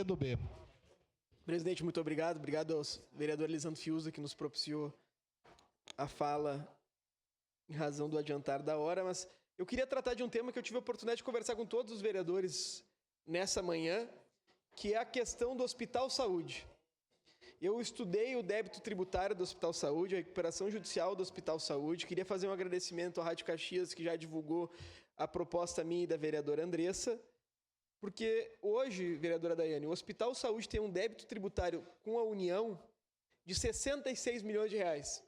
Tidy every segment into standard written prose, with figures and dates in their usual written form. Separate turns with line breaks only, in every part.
PCdoB.
Presidente, muito obrigado. Obrigado ao vereador Lisandro Fiuza, que nos propiciou a fala em razão do adiantar da hora, mas eu queria tratar de um tema que eu tive a oportunidade de conversar com todos os vereadores nessa manhã, que é a questão do Hospital Saúde. Eu estudei o débito tributário do Hospital Saúde, a recuperação judicial do Hospital Saúde. Queria fazer um agradecimento à Rádio Caxias, que já divulgou a proposta minha e da vereadora Andressa, porque hoje, vereadora Daiane, o Hospital Saúde tem um débito tributário com a União de 66 milhões de reais.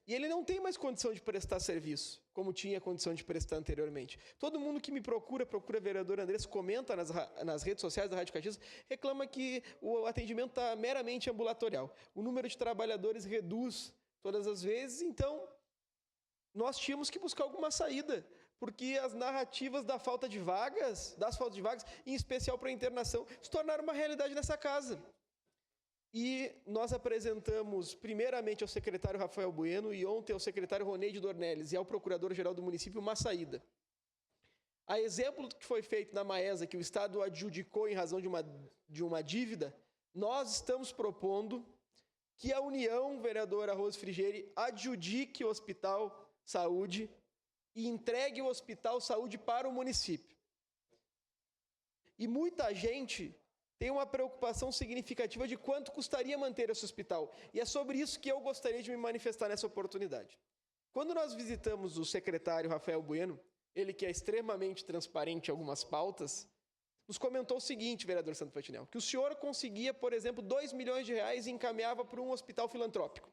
E ele não tem mais condição de prestar serviço, como tinha condição de prestar anteriormente. Todo mundo que me procura a vereadora Andressa, comenta nas redes sociais da Rádio Caxias, reclama que o atendimento está meramente ambulatorial. O número de trabalhadores reduz todas as vezes, então nós tínhamos que buscar alguma saída, porque as narrativas das faltas de vagas, em especial para a internação, se tornaram uma realidade nessa casa. E nós apresentamos, primeiramente, ao secretário Rafael Bueno e ontem ao secretário Roneide Dornelles e ao procurador-geral do município uma saída. A exemplo do que foi feito na Maesa, que o Estado adjudicou em razão de uma dívida, nós estamos propondo que a União, vereadora Rose Frigieri, adjudique o Hospital Saúde e entregue o Hospital Saúde para o município. E muita gente tem uma preocupação significativa de quanto custaria manter esse hospital. E é sobre isso que eu gostaria de me manifestar nessa oportunidade. Quando nós visitamos o secretário Rafael Bueno, ele que é extremamente transparente em algumas pautas, nos comentou o seguinte, vereador Santo Fatinel, que o senhor conseguia, por exemplo, 2 milhões de reais e encaminhava para um hospital filantrópico.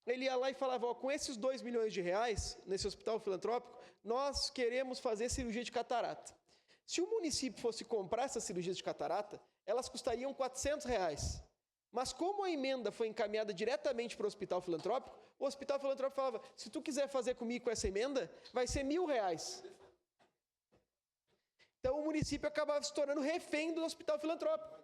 Ele ia lá e falava, com esses 2 milhões de reais, nesse hospital filantrópico, nós queremos fazer cirurgia de catarata. Se o município fosse comprar essas cirurgias de catarata, elas custariam R$400. Mas como a emenda foi encaminhada diretamente para o Hospital Filantrópico, o Hospital Filantrópico falava, se tu quiser fazer comigo com essa emenda, vai ser R$1.000. Então o município acabava se tornando refém do Hospital Filantrópico.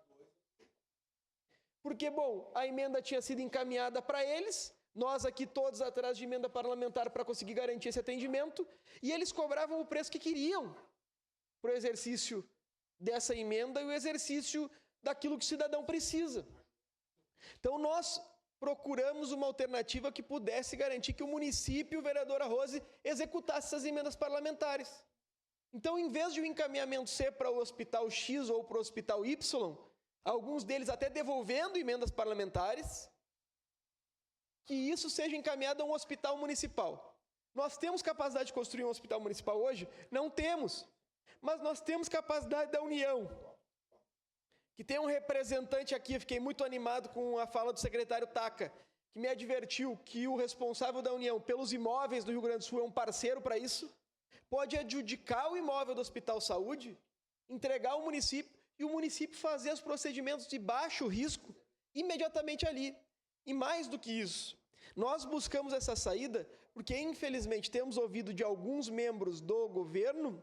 Porque, bom, a emenda tinha sido encaminhada para eles, nós aqui todos atrás de emenda parlamentar para conseguir garantir esse atendimento, e eles cobravam o preço que queriam para o exercício dessa emenda e o exercício daquilo que o cidadão precisa. Então, nós procuramos uma alternativa que pudesse garantir que o município, vereadora Rose, executasse essas emendas parlamentares. Então, em vez de o encaminhamento ser para o Hospital X ou para o Hospital Y, alguns deles até devolvendo emendas parlamentares, que isso seja encaminhado a um hospital municipal. Nós temos capacidade de construir um hospital municipal hoje? Não temos. Mas nós temos capacidade da União, que tem um representante aqui, eu fiquei muito animado com a fala do secretário Taca, que me advertiu que o responsável da União pelos imóveis do Rio Grande do Sul é um parceiro para isso, pode adjudicar o imóvel do Hospital Saúde, entregar ao município e o município fazer os procedimentos de baixo risco imediatamente ali. E mais do que isso, nós buscamos essa saída porque, infelizmente, temos ouvido de alguns membros do governo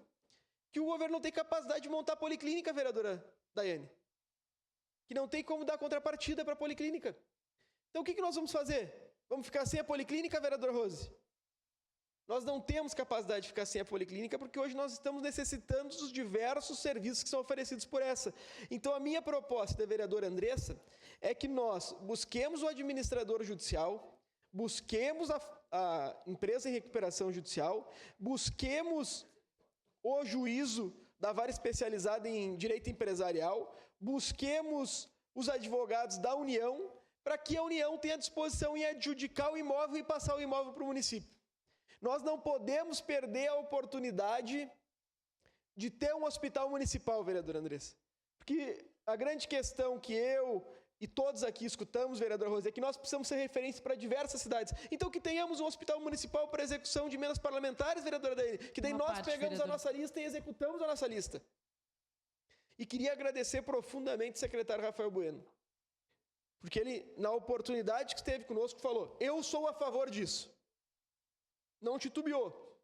que o governo não tem capacidade de montar policlínica, vereadora Daiane. Que não tem como dar contrapartida para a policlínica. Então, o que nós vamos fazer? Vamos ficar sem a policlínica, vereadora Rose? Nós não temos capacidade de ficar sem a policlínica porque hoje nós estamos necessitando dos diversos serviços que são oferecidos por essa. Então, a minha proposta da vereadora Andressa é que nós busquemos o administrador judicial, busquemos a empresa em recuperação judicial, busquemos o juízo da vara especializada em direito empresarial, busquemos os advogados da União para que a União tenha disposição em adjudicar o imóvel e passar o imóvel para o município. Nós não podemos perder a oportunidade de ter um hospital municipal, vereadora Andressa. Porque a grande questão que eu e todos aqui escutamos, vereadora Rose, é que nós precisamos ser referência para diversas cidades. Então, que tenhamos um hospital municipal para execução de emendas parlamentares, vereadora Daiane, que daí nós pegamos a nossa lista e executamos a nossa lista. E queria agradecer profundamente o secretário Rafael Bueno, porque ele, na oportunidade que esteve conosco, falou, eu sou a favor disso. Não titubeou.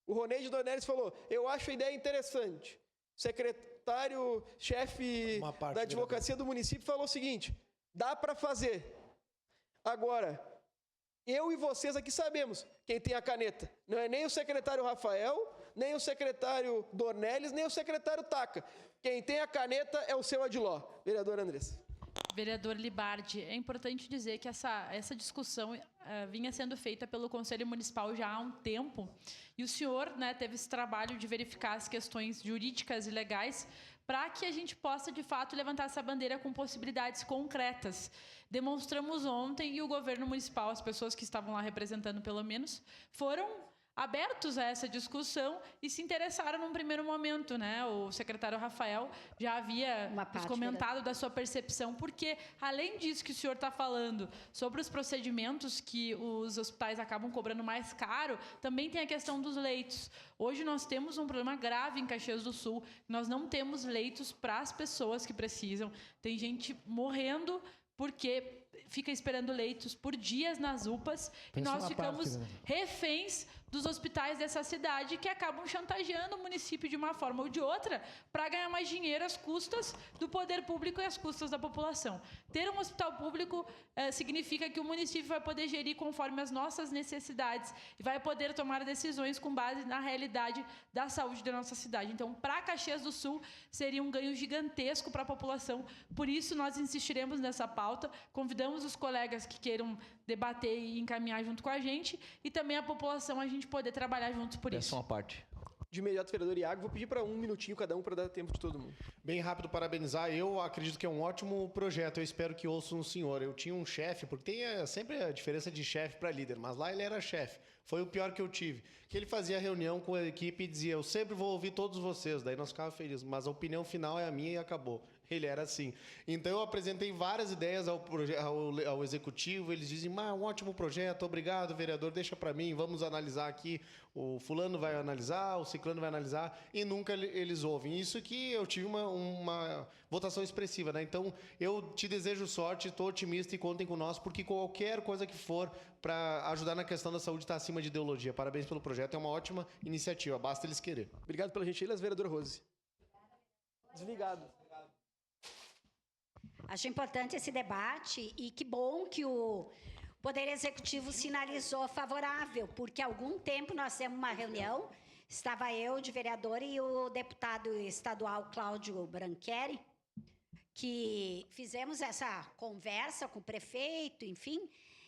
O Roneide Dornelles falou, eu acho a ideia interessante. O secretário-chefe da advocacia do município falou o seguinte, dá para fazer. Agora, eu e vocês aqui sabemos quem tem a caneta. Não é nem o secretário Rafael, nem o secretário Dornelles, nem o secretário Taca. Quem tem a caneta é o seu Adiló. Vereador Andressa.
Vereador Libardi, é importante dizer que essa discussão vinha sendo feita pelo Conselho Municipal já há um tempo, e o senhor, né, teve esse trabalho de verificar as questões jurídicas e legais para que a gente possa, de fato, levantar essa bandeira com possibilidades concretas. Demonstramos ontem, e o governo municipal, as pessoas que estavam lá representando pelo menos, foram abertos a essa discussão e se interessaram num primeiro momento, né? O secretário Rafael já havia nos comentado da sua percepção, porque, além disso que o senhor está falando, sobre os procedimentos que os hospitais acabam cobrando mais caro, também tem a questão dos leitos. Hoje nós temos um problema grave em Caxias do Sul, nós não temos leitos para as pessoas que precisam, tem gente morrendo porque fica esperando leitos por dias nas UPAs, e nós ficamos reféns dos hospitais dessa cidade, que acabam chantageando o município de uma forma ou de outra para ganhar mais dinheiro às custas do poder público e às custas da população. Ter um hospital público significa que o município vai poder gerir conforme as nossas necessidades e vai poder tomar decisões com base na realidade da saúde da nossa cidade. Então, para Caxias do Sul, seria um ganho gigantesco para a população. Por isso, nós insistiremos nessa pauta, convidamos os colegas que queiram debater e encaminhar junto com a gente, e também a população, a gente poder trabalhar juntos por isso.
Peço uma parte.
De imediato, vereador Iago, vou pedir para um minutinho cada um para dar tempo de todo mundo.
Bem rápido, parabenizar. Eu acredito que é um ótimo projeto. Eu espero que ouçam o senhor. Eu tinha um chefe, porque tem sempre a diferença de chefe para líder, mas lá ele era chefe. Foi o pior que eu tive. Que ele fazia reunião com a equipe e dizia: eu sempre vou ouvir todos vocês. Daí nós ficávamos felizes, mas a opinião final é a minha e acabou. Ele era assim. Então eu apresentei várias ideias ao executivo. Eles dizem: um ótimo projeto, obrigado, vereador, deixa para mim, vamos analisar aqui. O fulano vai analisar, o ciclano vai analisar, e nunca eles ouvem. Isso que eu tive uma votação expressiva, né? Então eu te desejo sorte, estou otimista e contem com nós, porque qualquer coisa que for para ajudar na questão da saúde está acima de ideologia. Parabéns pelo projeto, é uma ótima iniciativa, basta eles querer.
Obrigado pela gentileza, vereadora Rose. Desligado.
Acho importante esse debate, e que bom que o Poder Executivo sinalizou favorável, porque há algum tempo nós temos uma reunião, estava eu de vereador e o deputado estadual Cláudio Branqueri, que fizemos essa conversa com o prefeito, enfim,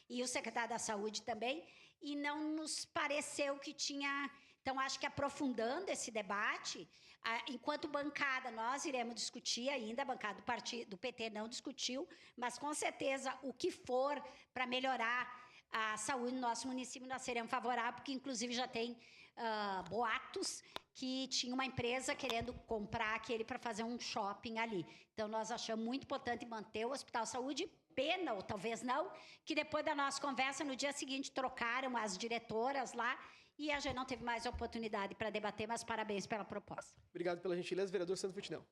e o secretário da Saúde também, e não nos pareceu que tinha... Então, acho que aprofundando esse debate, enquanto bancada, nós iremos discutir ainda, a bancada do PT não discutiu, mas, com certeza, o que for para melhorar a saúde no nosso município, nós seremos favoráveis, porque, inclusive, já tem boatos que tinha uma empresa querendo comprar aquele para fazer um shopping ali. Então, nós achamos muito importante manter o Hospital Saúde. Pena, ou talvez não, que depois da nossa conversa, no dia seguinte, trocaram as diretoras lá, e a gente não teve mais oportunidade para debater, mas parabéns pela proposta.
Obrigado pela gentileza, vereador Santo Futinel.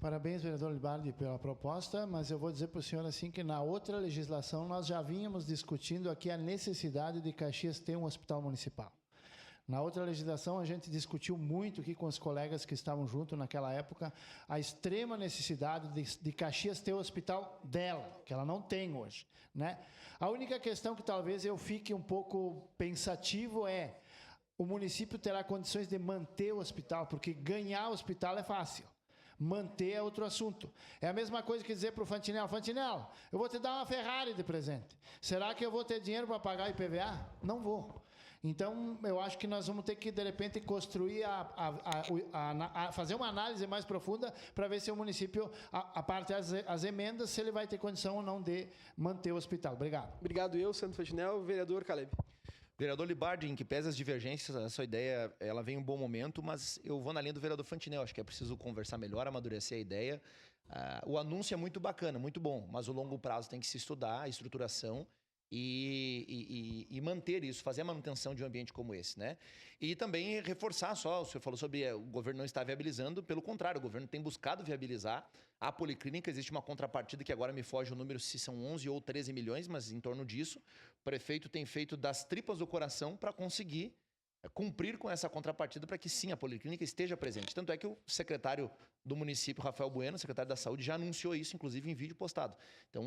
Parabéns, vereador Libardi, pela proposta, mas eu vou dizer para o senhor assim que na outra legislação nós já vínhamos discutindo aqui a necessidade de Caxias ter um hospital municipal. Na outra legislação, a gente discutiu muito aqui com os colegas que estavam junto naquela época a extrema necessidade de Caxias ter o hospital dela, que ela não tem hoje, né? A única questão que talvez eu fique um pouco pensativo é: o município terá condições de manter o hospital, porque ganhar o hospital é fácil. Manter é outro assunto. É a mesma coisa que dizer para o Fantinel: Fantinel, eu vou te dar uma Ferrari de presente. Será que eu vou ter dinheiro para pagar IPVA? Não vou. Então, eu acho que nós vamos ter que, de repente, construir, fazer uma análise mais profunda para ver se o município, a parte das emendas, se ele vai ter condição ou não de manter o hospital. Obrigado.
Obrigado, eu, Santo Fantinel. Vereador Caleb.
Vereador Libardi, em que pese as divergências, a sua ideia ela vem em um bom momento, mas eu vou na linha do vereador Fantinel. Acho que é preciso conversar melhor, amadurecer a ideia. O anúncio é muito bacana, muito bom, mas o longo prazo tem que se estudar, a estruturação, e manter isso, fazer a manutenção de um ambiente como esse, né? E também reforçar só, o senhor falou sobre o governo não estar viabilizando, pelo contrário, o governo tem buscado viabilizar a policlínica. Existe uma contrapartida que agora me foge o número, se são 11 ou 13 milhões, mas em torno disso, o prefeito tem feito das tripas do coração para conseguir cumprir com essa contrapartida para que sim, a policlínica esteja presente. Tanto é que o secretário do município, Rafael Bueno, secretário da Saúde, já anunciou isso, inclusive em vídeo postado. Então,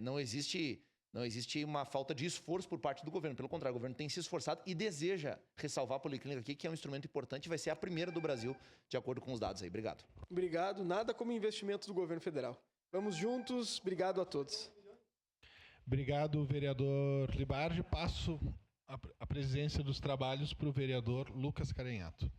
não existe Não existe uma falta de esforço por parte do governo. Pelo contrário, o governo tem se esforçado e deseja ressalvar a Policlínica aqui, que é um instrumento importante e vai ser a primeira do Brasil, de acordo com os dados aí. Obrigado.
Obrigado. Nada como investimento do governo federal. Vamos juntos. Obrigado a todos.
Obrigado, vereador Libardi. Passo a presidência dos trabalhos para o vereador Lucas Carenhato.